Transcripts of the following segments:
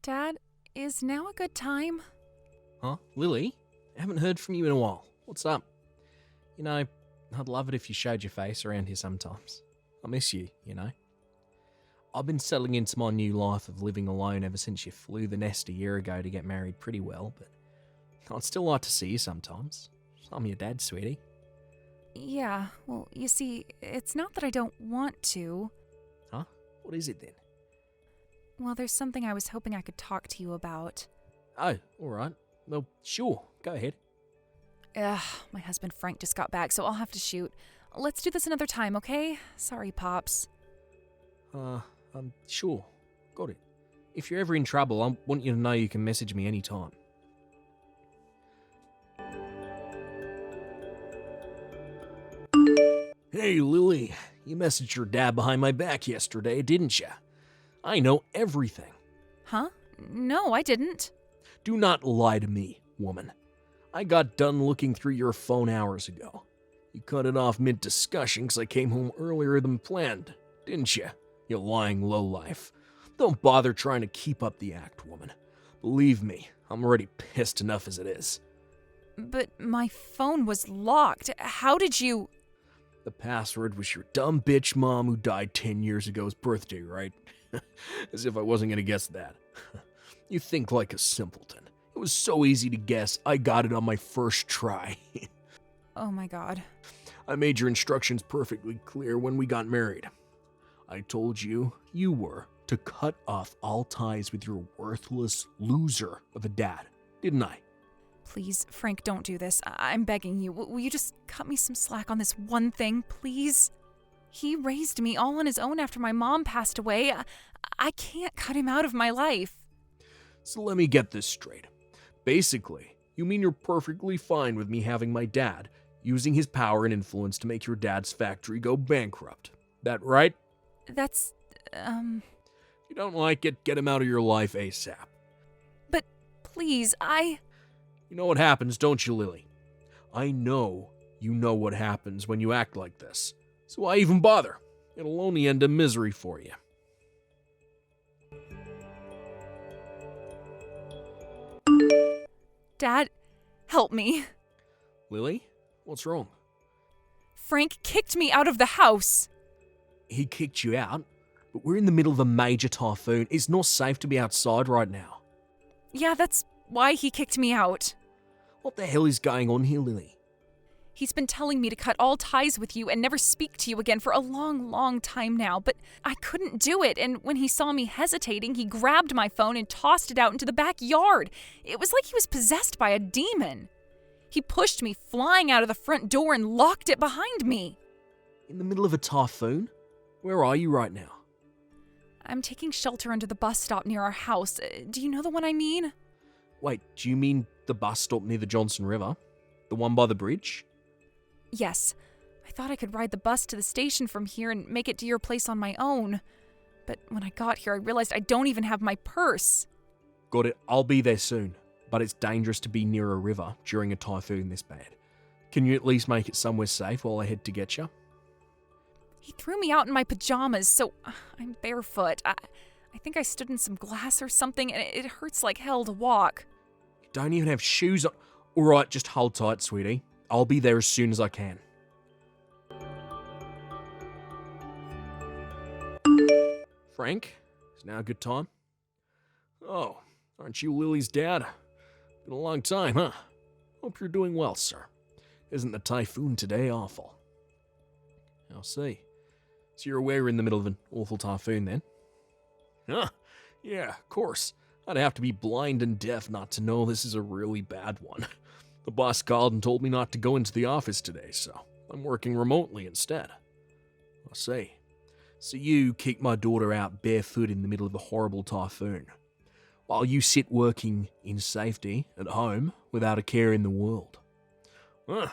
Dad, is now a good time? Huh? Lily? I haven't heard from you in a while. What's up? I'd love it if you showed your face around here sometimes. I miss you, I've been settling into my new life of living alone ever since you flew the nest a year ago to get married pretty well, but I'd still like to see you sometimes. I'm your dad, sweetie. Yeah, well, you see, it's not that I don't want to. Huh? What is it then? Well, there's something I was hoping I could talk to you about. Oh, alright. Well, sure. Go ahead. Ugh, my husband Frank just got back, so I'll have to shoot. Let's do this another time, okay? Sorry, Pops. Sure. Got it. If you're ever in trouble, I want you to know you can message me anytime. Hey, Lily. You messaged your dad behind my back yesterday, didn't you? I know everything. Huh? No, I didn't. Do not lie to me, woman. I got done looking through your phone hours ago. You cut it off mid-discussion because I came home earlier than planned, didn't you? You lying lowlife. Don't bother trying to keep up the act, woman. Believe me, I'm already pissed enough as it is. But my phone was locked. How did you... The password was your dumb bitch mom who died 10 years ago's birthday, right? As if I wasn't going to guess that. You think like a simpleton. It was so easy to guess, I got it on my first try. Oh my god. I made your instructions perfectly clear when we got married. I told you were to cut off all ties with your worthless loser of a dad, didn't I? Please, Frank, don't do this. I'm begging you. Will you just cut me some slack on this one thing, please? He raised me all on his own after my mom passed away. I can't cut him out of my life. So let me get this straight. Basically, you mean you're perfectly fine with me having my dad using his power and influence to make your dad's factory go bankrupt. That right? That's, If you don't like it, get him out of your life ASAP. But please, You know what happens, don't you, Lily? I know you know what happens when you act like this. So why even bother? It'll only end in misery for you. Dad, help me. Lily? What's wrong? Frank kicked me out of the house. He kicked you out? But we're in the middle of a major typhoon. It's not safe to be outside right now. Yeah, that's why he kicked me out. What the hell is going on here, Lily? He's been telling me to cut all ties with you and never speak to you again for a long, long time now, but I couldn't do it, and when he saw me hesitating, he grabbed my phone and tossed it out into the backyard. It was like he was possessed by a demon. He pushed me flying out of the front door and locked it behind me. In the middle of a typhoon? Where are you right now? I'm taking shelter under the bus stop near our house. Do you know the one I mean? Wait, do you mean the bus stop near the Johnson River? The one by the bridge? Yes. I thought I could ride the bus to the station from here and make it to your place on my own. But when I got here, I realized I don't even have my purse. Got it, I'll be there soon. But it's dangerous to be near a river during a typhoon this bad. Can you at least make it somewhere safe while I head to get you? He threw me out in my pajamas, so I'm barefoot. I think I stood in some glass or something, and it hurts like hell to walk. You don't even have shoes on. Alright, just hold tight, sweetie. I'll be there as soon as I can. Frank, is now a good time? Oh, aren't you Lily's dad? Been a long time, huh? Hope you're doing well, sir. Isn't the typhoon today awful? I'll see. So you're aware we're in the middle of an awful typhoon then? Huh, yeah, of course. I'd have to be blind and deaf not to know this is a really bad one. The boss called and told me not to go into the office today, so I'm working remotely instead. I see. So you kick my daughter out barefoot in the middle of a horrible typhoon, while you sit working in safety at home without a care in the world. Huh.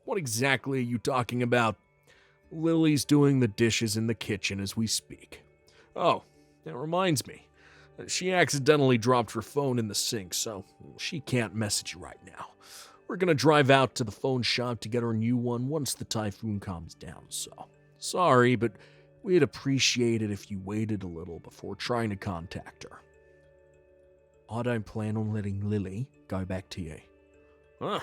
What exactly are you talking about? Lily's doing the dishes in the kitchen as we speak. Oh, that reminds me. She accidentally dropped her phone in the sink, so she can't message you right now. We're gonna drive out to the phone shop to get her a new one once the typhoon calms down, so sorry, but We'd appreciate it if you waited a little before trying to contact her. I don't plan on letting Lily go back to you. Huh?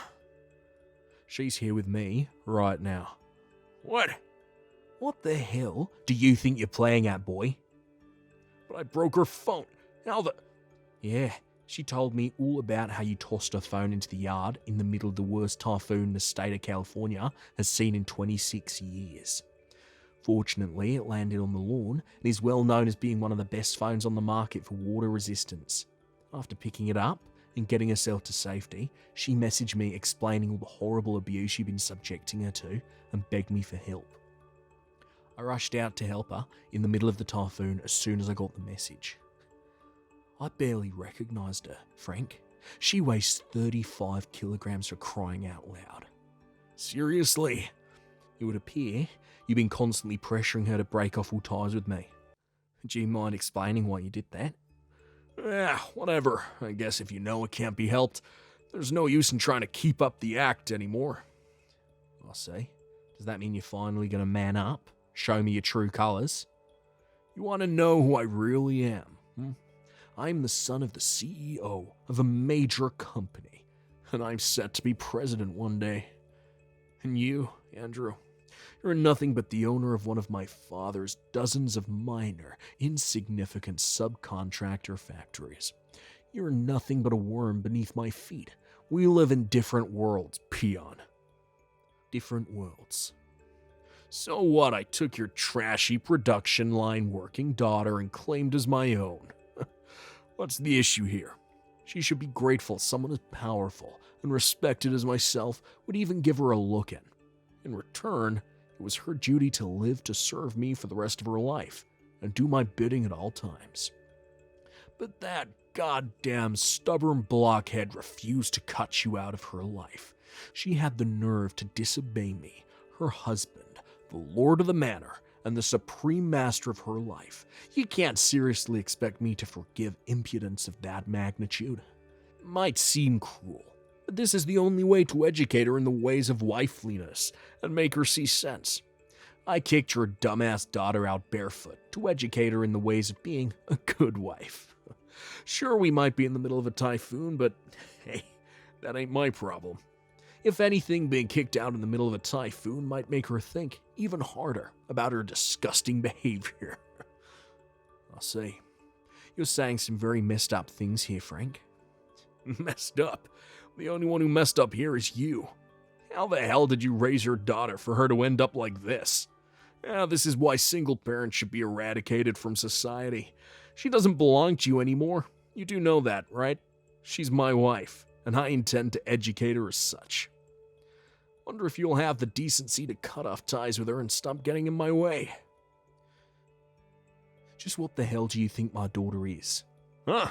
She's here with me right now. What? What the hell do you think you're playing at, boy? But I broke her phone. How the... Yeah, she told me all about how you tossed her phone into the yard in the middle of the worst typhoon the state of California has seen in 26 years. Fortunately, it landed on the lawn and is well known as being one of the best phones on the market for water resistance. After picking it up and getting herself to safety, she messaged me explaining all the horrible abuse you've been subjecting her to and begged me for help. I rushed out to help her in the middle of the typhoon as soon as I got the message. I barely recognised her, Frank. She weighs 35 kilograms for crying out loud. Seriously? It would appear you've been constantly pressuring her to break off all ties with me. Do you mind explaining why you did that? Whatever. I guess if you know it can't be helped, there's no use in trying to keep up the act anymore. I see. Does that mean you're finally going to man up? Show me your true colours? You want to know who I really am? I'm the son of the CEO of a major company, and I'm set to be president one day. And you, Andrew, you're nothing but the owner of one of my father's dozens of minor, insignificant subcontractor factories. You're nothing but a worm beneath my feet. We live in different worlds, peon. Different worlds. So what, I took your trashy production line working daughter and claimed as my own. What's the issue here? She should be grateful someone as powerful and respected as myself would even give her a look in. In return, it was her duty to live to serve me for the rest of her life and do my bidding at all times. But that goddamn stubborn blockhead refused to cut you out of her life. She had the nerve to disobey me, her husband, the lord of the manor, and the supreme master of her life. You can't seriously expect me to forgive impudence of that magnitude. It might seem cruel, but this is the only way to educate her in the ways of wifeliness and make her see sense. I kicked your dumbass daughter out barefoot to educate her in the ways of being a good wife. Sure, we might be in the middle of a typhoon, but hey, that ain't my problem. If anything, being kicked out in the middle of a typhoon might make her think even harder about her disgusting behavior. I'll say, you're saying some very messed up things here, Frank. Messed up? The only one who messed up here is you. How the hell did you raise your daughter for her to end up like this? This is why single parents should be eradicated from society. She doesn't belong to you anymore. You do know that, right? She's my wife, and I intend to educate her as such. Wonder if you'll have the decency to cut off ties with her and stop getting in my way. Just what the hell do you think my daughter is? Huh?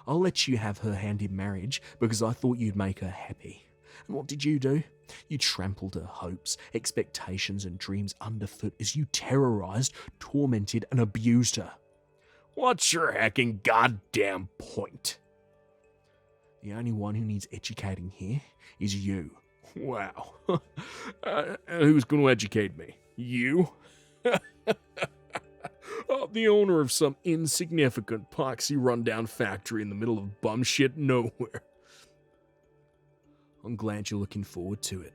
I'll let you have her hand in marriage because I thought you'd make her happy. And what did you do? You trampled her hopes, expectations, and dreams underfoot as you terrorized, tormented, and abused her. What's your hecking goddamn point? The only one who needs educating here is you. Wow. Who's going to educate me? You? The owner of some insignificant, poxy rundown factory in the middle of bum shit nowhere. I'm glad you're looking forward to it.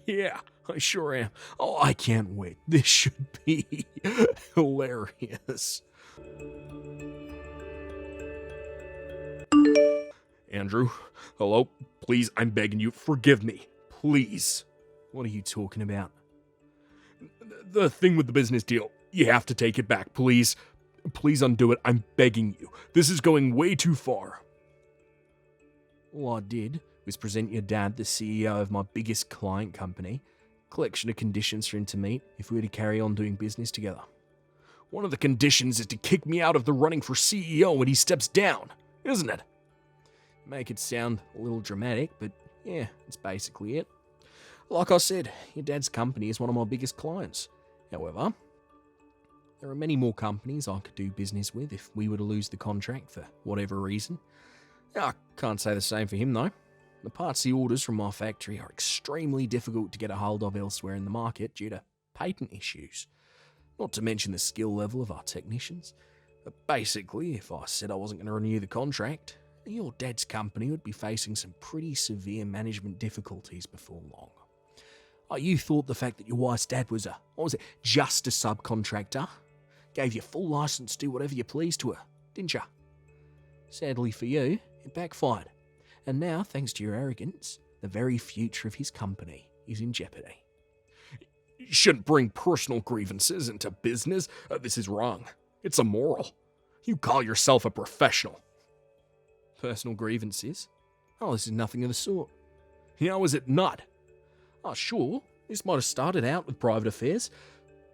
Yeah, I sure am. Oh, I can't wait. This should be hilarious. Andrew, hello? Please, I'm begging you, forgive me. Please. What are you talking about? The thing with the business deal. You have to take it back, please. Please undo it. I'm begging you. This is going way too far. All I did was present your dad, the CEO of my biggest client company, collection of conditions for him to meet if we were to carry on doing business together. One of the conditions is to kick me out of the running for CEO when he steps down, isn't it? Make it sound a little dramatic, but yeah, that's basically it. Like I said, your dad's company is one of my biggest clients. However, there are many more companies I could do business with if we were to lose the contract for whatever reason. I can't say the same for him though. The parts he orders from my factory are extremely difficult to get a hold of elsewhere in the market due to patent issues. not to mention the skill level of our technicians. But basically, if I said I wasn't going to renew the contract, your dad's company would be facing some pretty severe management difficulties before long. Oh, you thought the fact that your wife's dad was just a subcontractor, gave you full license to do whatever you pleased to her, didn't you? Sadly for you, it backfired. And now, thanks to your arrogance, the very future of his company is in jeopardy. You shouldn't bring personal grievances into business. This is wrong. It's immoral. You call yourself a professional. Personal grievances? Oh, this is nothing of the sort. How is it not? Oh, sure, this might have started out with private affairs,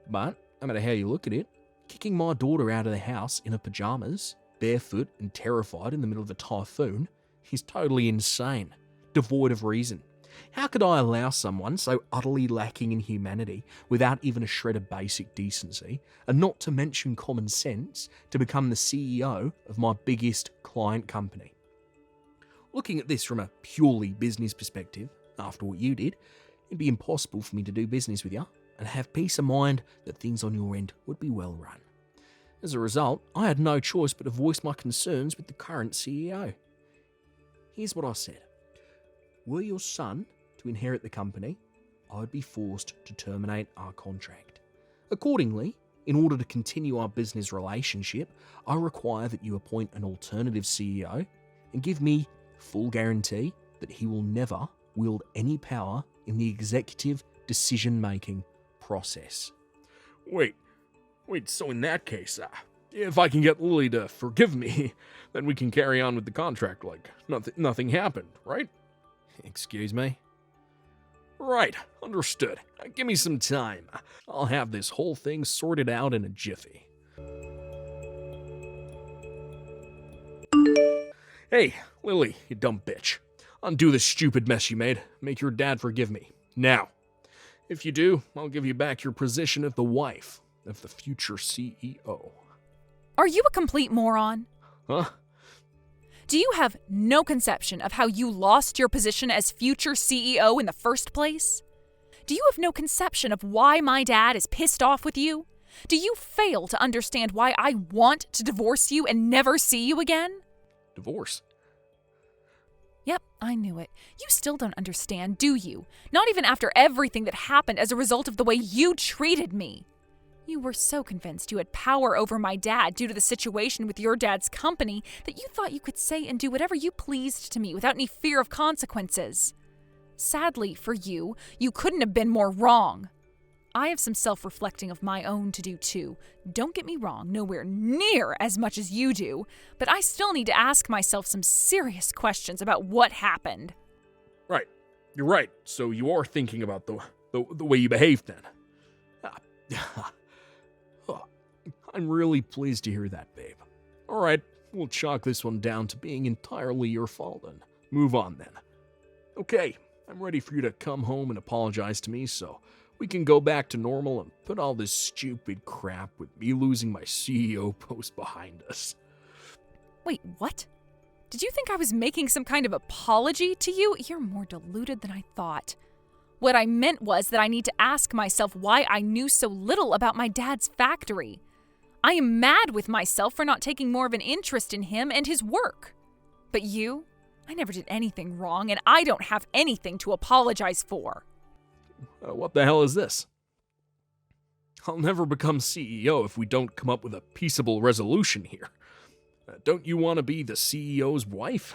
but no matter how you look at it, kicking my daughter out of the house in her pajamas, barefoot and terrified in the middle of a typhoon, is totally insane, devoid of reason. How could I allow someone so utterly lacking in humanity, without even a shred of basic decency, and not to mention common sense, to become the CEO of my biggest client company? Looking at this from a purely business perspective, after what you did, it'd be impossible for me to do business with you and have peace of mind that things on your end would be well run. As a result, I had no choice but to voice my concerns with the current CEO. Here's what I said. Were your son to inherit the company, I would be forced to terminate our contract. Accordingly, in order to continue our business relationship, I require that you appoint an alternative CEO and give me full guarantee that he will never wield any power in the executive decision-making process. Wait, so in that case, if I can get Lily to forgive me, then we can carry on with the contract like nothing happened, right? Excuse me? Right, understood. Give me some time. I'll have this whole thing sorted out in a jiffy. Hey, Lily, you dumb bitch. Undo this stupid mess you made. Make your dad forgive me. Now. If you do, I'll give you back your position of the wife of the future CEO. Are you a complete moron? Huh? Do you have no conception of how you lost your position as future CEO in the first place? Do you have no conception of why my dad is pissed off with you? Do you fail to understand why I want to divorce you and never see you again? Divorce? Yep, I knew it. You still don't understand, do you? Not even after everything that happened as a result of the way you treated me. You were so convinced you had power over my dad due to the situation with your dad's company that you thought you could say and do whatever you pleased to me without any fear of consequences. Sadly for you, you couldn't have been more wrong. I have some self-reflecting of my own to do too. Don't get me wrong, nowhere near as much as you do, but I still need to ask myself some serious questions about what happened. Right. You're right. So you are thinking about the way you behaved then. I'm really pleased to hear that, babe. All right, we'll chalk this one down to being entirely your fault and move on then. Okay, I'm ready for you to come home and apologize to me so we can go back to normal and put all this stupid crap with me losing my CEO post behind us. Wait, what? Did you think I was making some kind of apology to you? You're more deluded than I thought. What I meant was that I need to ask myself why I knew so little about my dad's factory. I am mad with myself for not taking more of an interest in him and his work. But you? I never did anything wrong, and I don't have anything to apologize for. What the hell is this? I'll never become CEO if we don't come up with a peaceable resolution here. Don't you want to be the CEO's wife?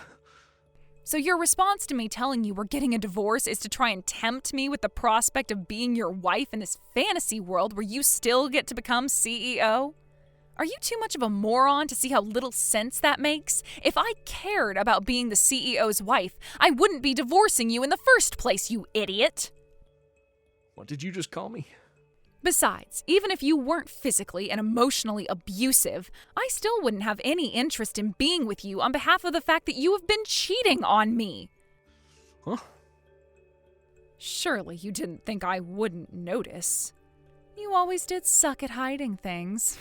So your response to me telling you we're getting a divorce is to try and tempt me with the prospect of being your wife in this fantasy world where you still get to become CEO? Are you too much of a moron to see how little sense that makes? If I cared about being the CEO's wife, I wouldn't be divorcing you in the first place, you idiot! What did you just call me? Besides, even if you weren't physically and emotionally abusive, I still wouldn't have any interest in being with you on behalf of the fact that you have been cheating on me. Huh? Surely you didn't think I wouldn't notice. You always did suck at hiding things.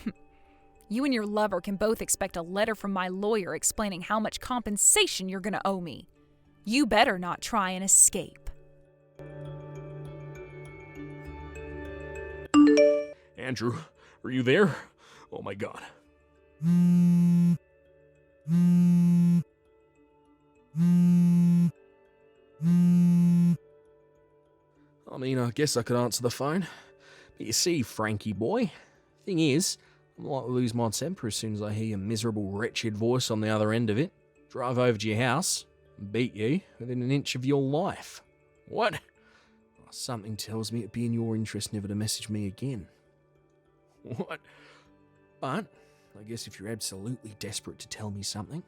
You and your lover can both expect a letter from my lawyer explaining how much compensation you're gonna owe me. You better not try and escape. Andrew, Are you there? Oh my god. I mean, I guess I could answer the phone. But you see, Frankie boy, thing is, I'm like to lose my temper as soon as I hear your miserable, wretched voice on the other end of it. Drive over to your house and beat you within an inch of your life. What? Oh, something tells me it'd be in your interest never to message me again. What? But I guess if you're absolutely desperate to tell me something,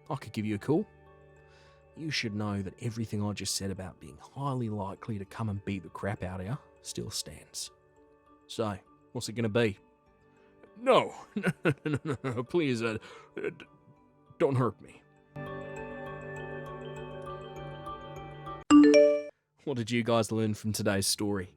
I could give you a call. You should know that everything I just said about being highly likely to come and beat the crap out of you still stands. So, what's it going to be? No, no, please, don't hurt me. What did you guys learn from today's story?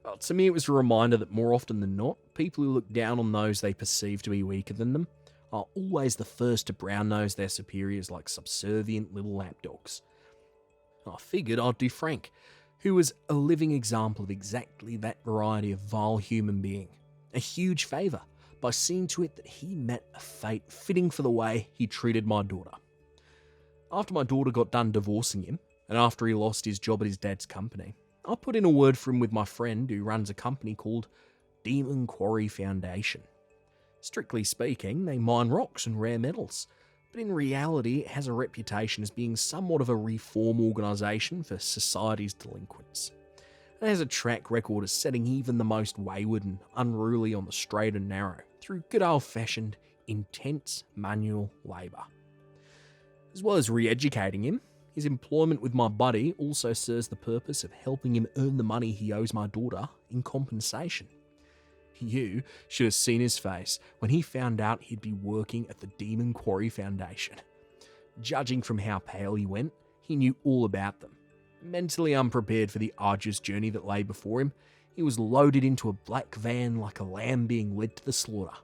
Well, to me, it was a reminder that more often than not, people who look down on those they perceive to be weaker than them are always the first to brown-nose their superiors like subservient little lapdogs. I figured I'd do Frank, who was a living example of exactly that variety of vile human being, a huge favour by seeing to it that he met a fate fitting for the way he treated my daughter. After my daughter got done divorcing him, and after he lost his job at his dad's company, I put in a word for him with my friend who runs a company called Demon Quarry Foundation. Strictly speaking, they mine rocks and rare metals, but in reality it has a reputation as being somewhat of a reform organisation for society's delinquents. It has a track record of setting even the most wayward and unruly on the straight and narrow through good old-fashioned, intense manual labour. As well as re-educating him, his employment with my buddy also serves the purpose of helping him earn the money he owes my daughter in compensation. You should have seen his face when he found out he'd be working at the Demon Quarry Foundation. Judging from how pale he went, he knew all about them. Mentally unprepared for the arduous journey that lay before him, he was loaded into a black van like a lamb being led to the slaughter.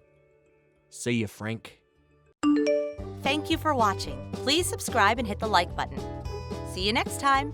See ya, Frank. Thank you for watching. Please subscribe and hit the like button. See you next time.